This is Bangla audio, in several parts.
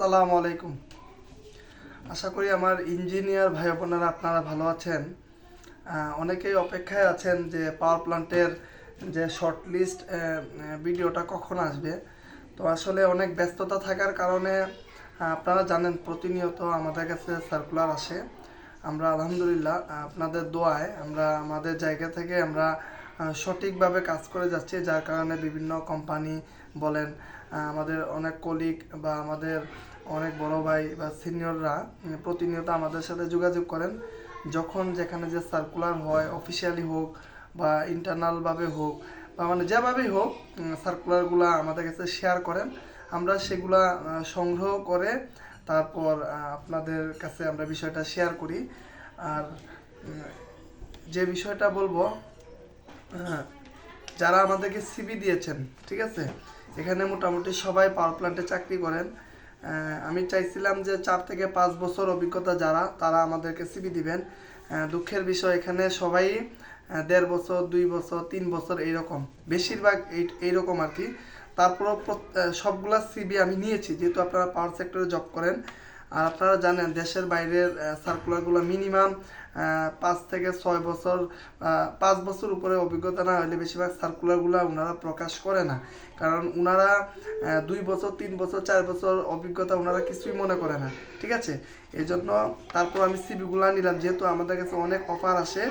আসসালামু আলাইকুম। আশা করি আমার ইঞ্জিনিয়ার ভাই বোনেরা আপনারা ভালো আছেন। অনেকেই অপেক্ষায় আছেন যে পাওয়ার প্ল্যান্টের যে শর্ট লিস্ট ভিডিওটা কখন আসবে। তো আসলে অনেক ব্যস্ততা থাকার কারণে আপনারা জানেন প্রতিনিয়ত আমাদের কাছে সার্কুলার আসে। আমরা আলহামদুলিল্লাহ আপনাদের দোয়ায় আমরা আমাদের জায়গা থেকে আমরা সঠিকভাবে কাজ করে যাচ্ছি, যার কারণে বিভিন্ন কোম্পানি বলেন, আমাদের অনেক কলিগ বা আমাদের অনেক বড় ভাই বা সিনিয়ররা প্রতিনিয়ত আমাদের সাথে যোগাযোগ করেন। যখন যেখানে যে সার্কুলার হয়, অফিসিয়ালি হোক বা ইন্টারনালভাবে হোক বা মানে যেভাবেই হোক, সার্কুলারগুলো আমাদের কাছে শেয়ার করেন। আমরা সেগুলা সংগ্রহ করে তারপর আপনাদের কাছে আমরা বিষয়টা শেয়ার করি। আর যে বিষয়টা বলবো, হ্যাঁ, যারা আমাদেরকে সিভি দিয়েছেন, ঠিক আছে, এখানে মোটামুটি সবাই পাওয়ার প্ল্যান্টে চাকরি করেন। আমি চাইছিলাম যে 4 থেকে 5 বছর অভিজ্ঞতা যারা, তারা আমাদেরকে সিভি দিবেন। দুঃখের বিষয় এখানে সবাই 1.5 বছর, 2 বছর, 3 বছর এইরকম, বেশিরভাগ এইরকম আর কি। তারপরও সবগুলা সিভি আমি নিয়েছি, যেহেতু আপনারা পাওয়ার সেক্টরে জব করেন। আর আপনারা জানেন দেশের বাইরের সার্কুলারগুলো মিনিমাম 5 থেকে 6 বছর, 5 বছর উপরে অভিজ্ঞতা না হলে বেশিরভাগ সার্কুলারগুলো ওনারা প্রকাশ করে না। কারণ ওনারা 2 বছর, 3 বছর, 4 বছর অভিজ্ঞতা ওনারা কিছুই মনে করে না, ঠিক আছে। এই জন্য তারপর আমি সিভিগুলো নিলাম, যেহেতু আমাদের কাছে অনেক অফার আসে।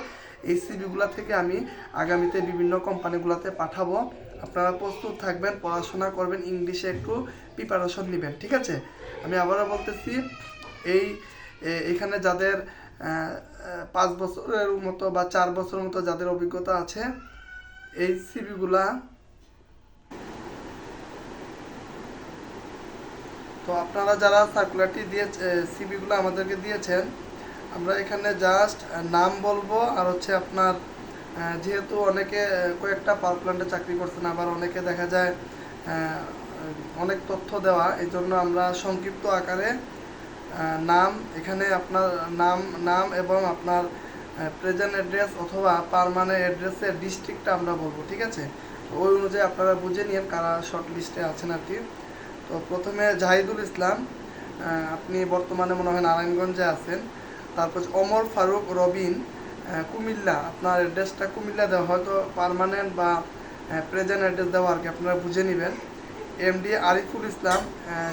এই সিভিগুলো থেকে আমি আগামীতে বিভিন্ন কোম্পানিগুলোতে পাঠাবো। আপনারা প্রস্তুত থাকবেন, পড়াশোনা করবেন, ইংলিশে একটু প্রিপারেশন নেবেন, ঠিক আছে। আমি আবারও বলতেছি, এই এখানে যাদের 5 বছরের মতো বা 4 বছরের মতো যাদের অভিজ্ঞতা আছে, এই সিভিগুলা, তো আপনারা যারা সার্কুলারটি দিয়ে সিভিগুলো আমাদেরকে দিয়েছেন, আমরা এখানে জাস্ট নাম বলবো। আর হচ্ছে আপনার যেহেতু অনেকে কয়েকটা পাওয়ার প্ল্যান্টে চাকরি করছেন, আবার অনেকে দেখা যায় অনেক তথ্য দেওয়া, এই জন্য আমরা সংক্ষিপ্ত আকারে নাম, এখানে আপনার নাম নাম এবং আপনার প্রেজেন্ট অ্যাড্রেস অথবা পার্মানেন্ট অ্যাড্রেসের ডিস্ট্রিক্টটা আমরা বলবো, ঠিক আছে। ওই অনুযায়ী আপনারা বুঝে নিন কারা শর্ট লিস্টে আছেন আর কি। তো প্রথমে জাহিদুল ইসলাম, আপনি বর্তমানে মনে হয় নারায়ণগঞ্জে আছেন। তারপর ওমর ফারুক রবিন, কুমিল্লা, আপনার অ্যাড্রেসটা কুমিল্লা দেওয়া, হয়তো পার্মানেন্ট বা প্রেজেন্ট অ্যাড্রেস দেওয়া আর কি, আপনারা বুঝে নেবেন। MD Ariful Islam,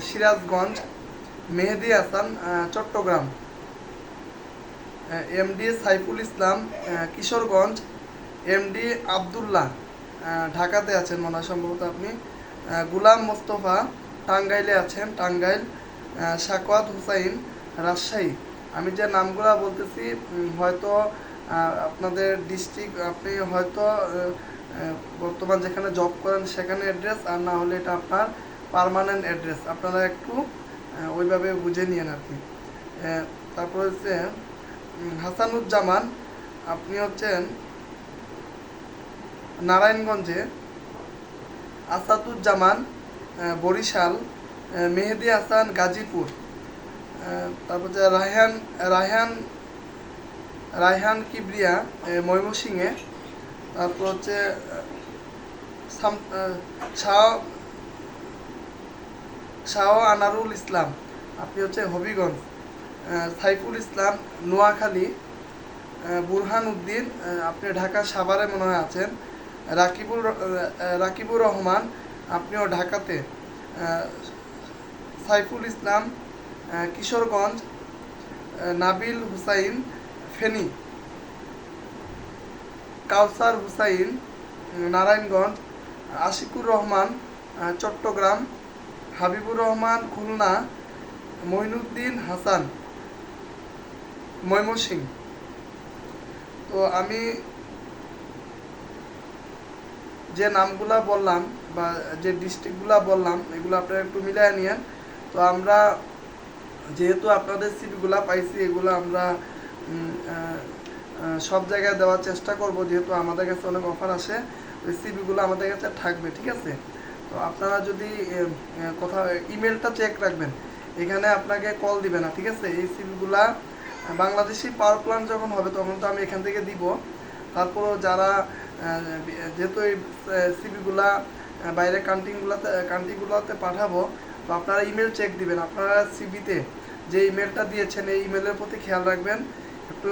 Sirajganj. Mehedi Hasan, Chittagong. MD Saiful Islam, Kishoreganj. MD Abdullah, ঢাকাতে আছেন মনে হয় সম্ভবত আপনি। গুলাম মোস্তফা, টাঙ্গাইলে আছেন, টাঙ্গাইল। সাকওয়াত হুসাইন, রাজশাহী। আমি যে নামগুলো বলতেছি হয়তো আপনাদের ডিস্ট্রিক্ট, আপনি হয়তো বর্তমান যেখানে জব করেন সেখানে অ্যাড্রেস, আর না হলে এটা আপনার পার্মানেন্ট অ্যাড্রেস, আপনারা একটু ওইভাবে বুঝে নিয়েন আর কি। তারপর হচ্ছে হাসানুজ্জামান, আপনি হচ্ছেন নারায়ণগঞ্জে। আসাদুজ্জামান, বরিশাল। মেহেদি হাসান, গাজীপুর। তারপর যে রায়হান রায়হান রায়হান কিবরিয়া, ময়মনসিংহে। তারপর হচ্ছে শাহ শাহ আনারুল ইসলাম, আপনি হচ্ছে হবিগঞ্জ। সাইফুল ইসলাম, নোয়াখালী। বুরহান উদ্দিন, আপনি ঢাকা সাভারে মনে হয় আছেন। রাকিবুর রহমান, আপনিও ঢাকাতে। সাইফুল ইসলাম, কিশোরগঞ্জ। নাবিল হুসাইন, ফেনী। কাউসার হুসাইন, নারায়ণগঞ্জ। আশিকুর রহমান, চট্টগ্রাম। হাবিবুর রহমান, খুলনা। মঈনুদ্দিন হাসান, ময়মনসিংহ। তো আমি যে নামগুলা বললাম বা যে ডিস্ট্রিক্টগুলা বললাম, এগুলো আপনারা একটু মিলিয়ে নিয়েন। তো আমরা যেহেতু আপনাদের সিভিগুলা পাইছি, এগুলো আমরা সব জায়গায় দেওয়ার চেষ্টা করব, যেহেতু আমাদের কাছে অনেক অফার আসে। ওই সিভিগুলো আমাদের কাছে থাকবে, ঠিক আছে। তো আপনারা যদি কোথাও ইমেলটা চেক রাখবেন, এখানে আপনাকে কল দিবে না, ঠিক আছে। এই সিভিগুলা বাংলাদেশি পাওয়ার প্ল্যান্ট যখন হবে তখন তো আমি এখান থেকে দিব। তারপরও যারা যেহেতু এই সিভিগুলা বাইরে কান্ট্রিগুলোতে পাঠাবো, তো আপনারা ইমেল চেক দিবেন, আপনারা সিভিতে যে ইমেলটা দিয়েছেন এই ইমেলের প্রতি খেয়াল রাখবেন, একটু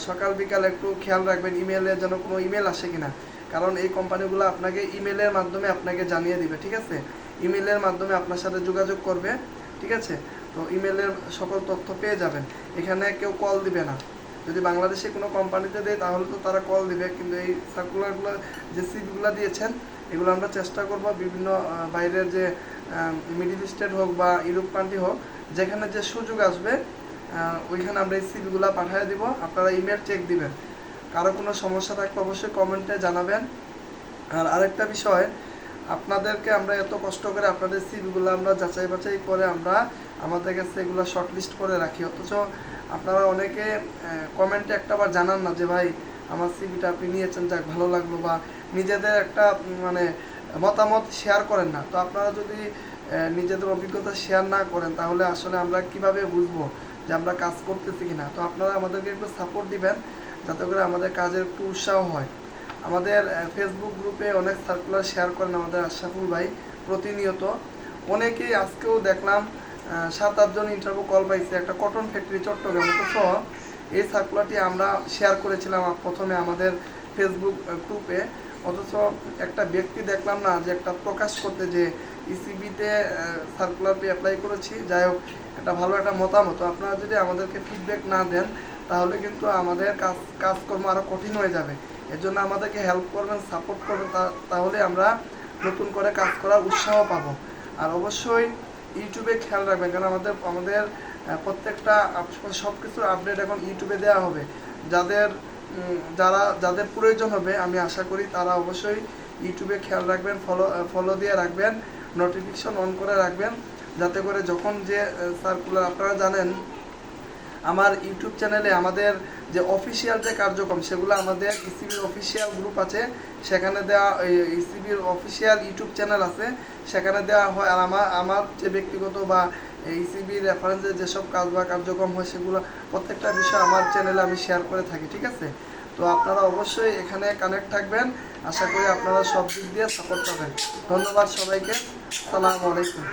সকাল বিকাল একটু খেয়াল রাখবেন ইমেলে যেন কোনো ইমেল আসে কিনা, কারণ এই কোম্পানিগুলো আপনাকে ইমেলের মাধ্যমে আপনাকে জানিয়ে দিবে, ঠিক আছে? ইমেলের মাধ্যমে আপনার সাথে যোগাযোগ করবে, ঠিক আছে? তো ইমেলের সকল তথ্য পেয়ে যাবেন, এখানে কেউ কল দিবে না। যদি বাংলাদেশে কোনো কোম্পানিতে দেয় তাহলে তো তারা কল দিবে, কিন্তু এই সার্কুলারগুলো যে সিভিগুলো দিয়েছেন এগুলো আমরা চেষ্টা করব বিভিন্ন বাইরের যে মিডিল ইস্টের হোক বা ইউরোপ কান্ট্রি হোক, যেখানে যে সুযোগ আসবে ওইখানে আমরা এই সিভিগুলো পাঠিয়ে দিব, আপনারা ইমেল চেক দিবেন। কারো কোনো সমস্যা থাকলে অবশ্যই কমেন্টে জানাবেন। আর আরেকটা বিষয়, আপনাদেরকে আমরা এত কষ্ট করে আপনাদের সিভিগুলো আমরা যাচাই বাছাই করে আমরা আমাদের কাছে এগুলো শর্টলিস্ট করে রাখি, অথচ আপনারা অনেকে কমেন্টে একটাবার জানান না যে ভাই আমার সিভিটা আপনি নিয়েছেন, যাক ভালো লাগলো, বা নিজেদের একটা মানে মতামত শেয়ার করেন না। তো আপনারা যদি নিজেদের অভিজ্ঞতা শেয়ার না করেন তাহলে আসলে আমরা কিভাবে বুঝবো যে আমরা কাজ করতেছি কিনা? তো আপনারা আমাদেরকে একটু সাপোর্ট দিবেন যাতে করে আমাদের কাজের একটু উৎসাহ হয়। আমাদের ফেসবুক গ্রুপে অনেক সার্কুলার শেয়ার করেন আমাদের আশরাফুল ভাই প্রতিনিয়ত। অনেকেই আজকেও দেখলাম 7-8 জন ইন্টারভিউ কল পাইছে একটা কটন ফ্যাক্টরি চট্টগ্রাম, অথচ এই সার্কুলারটি আমরা শেয়ার করেছিলাম প্রথমে আমাদের ফেসবুক গ্রুপে, অথচ একটা ব্যক্তি দেখলাম না যে একটা প্রকাশ করতে যে ইসিবিতে সার্কুলারটি অ্যাপ্লাই করেছি। যাই হোক, একটা ভালো একটা মতামত। আপনারা যদি আমাদেরকে ফিডব্যাক না দেন তাহলে কিন্তু আমাদের কাজকর্ম আরও কঠিন হয়ে যাবে। এর জন্য আমাদেরকে হেল্প করবেন, সাপোর্ট করবেন, তাহলে আমরা নতুন করে কাজ করার উৎসাহ পাবো। আর অবশ্যই ইউটিউবে খেয়াল রাখবেন, কারণ আমাদের প্রত্যেকটা সব কিছুর আপডেট এখন ইউটিউবে দেওয়া হবে। যাদের প্রয়োজন হবে আমি আশা করি তারা অবশ্যই ইউটিউবে খেয়াল রাখবেন, ফলো দিয়ে রাখবেন, নোটিফিকেশন অন করে রাখবেন, যাতে করে যখন যে সার্কুলার, আপনারা জানেন আমার ইউটিউব চ্যানেলে আমাদের যে অফিসিয়াল যে কার্যক্রম সেগুলো আমাদের ইসিবির অফিসিয়াল গ্রুপ আছে, সেখানে দেওয়া, ইসিবির অফিসিয়াল ইউটিউব চ্যানেল আছে, সেখানে দেওয়া হয়। আর আমার যে ব্যক্তিগত বা ইসিবির রেফারেন্সে যেসব কাজ বা কার্যক্রম হয় সেগুলো প্রত্যেকটা বিষয় আমার চ্যানেলে আমি শেয়ার করে থাকি, ঠিক আছে? তো আপনারা অবশ্যই এখানে কানেক্ট থাকবেন, আশা করি আপনারা সব দিক দিয়ে সাপোর্ট পাবেন। ধন্যবাদ সবাইকে, আসসালামু আলাইকুম।